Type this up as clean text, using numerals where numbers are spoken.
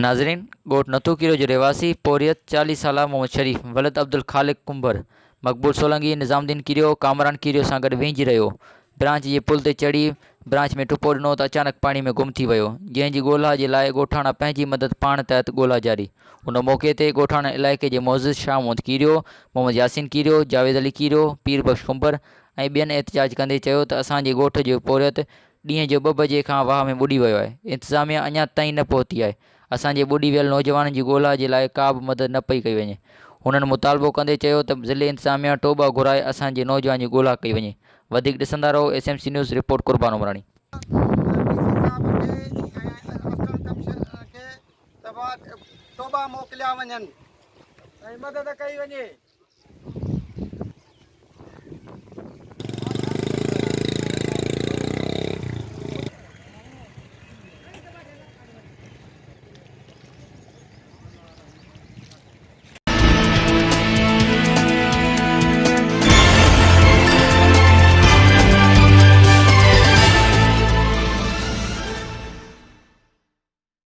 नाज़रीन, ॻोठ नथूकीरो जो रहवासी पोरियत 40 साला मोहम्मद शरीफ वलद अब्दुल खालिक कुंबर मक़बूल सोलंगी निज़ामुद्दीन कीरियो कामरान कीरियो सां गॾु विहिंजी रहियो। ब्रांच जे पुल ते चढ़ी ब्रांच में टुपो ॾिनो त अचानक पाणी में गुम थी वियो, जंहिंजी ॻोल्हा जे लाइ ॻोठाणा पंहिंजी मदद पाण तहत ॻोल्हा जारी। उन मौक़े ते ॻोठाणा इलाइक़े जे मुअज़्ज़िज़ शाह मोहम्मद कीरियो, मोहम्मद यासीन कीरियो, जावेद अली कीरियो, पीर बख्श कुंबर ऐं ॿियनि एहतजाज कंदे चयो त असांजे ॻोठ जो पोरियत ॾींहं जो 2 बजे खां वाह में ॿुॾी वियो आहे। इंतिज़ामिया अञा ताईं न पहुती आहे। असांजे ॿुॾी वियल नौजवाननि जी ॻोल्हा जे लाइ का बि मदद न पई कई वञे। हुननि मुतालबो कंदे चयो त ज़िले इंतिज़ामिया टोबा घुराए असांजे नौजवान जी ॻोल्हा कई वञे। वधीक ॾिसंदा रहो SMC न्यूज़ रिपोर्ट कुर्बान उमरानी। टोबा मोकिलिया वञनि ऐं मदद कई वञे।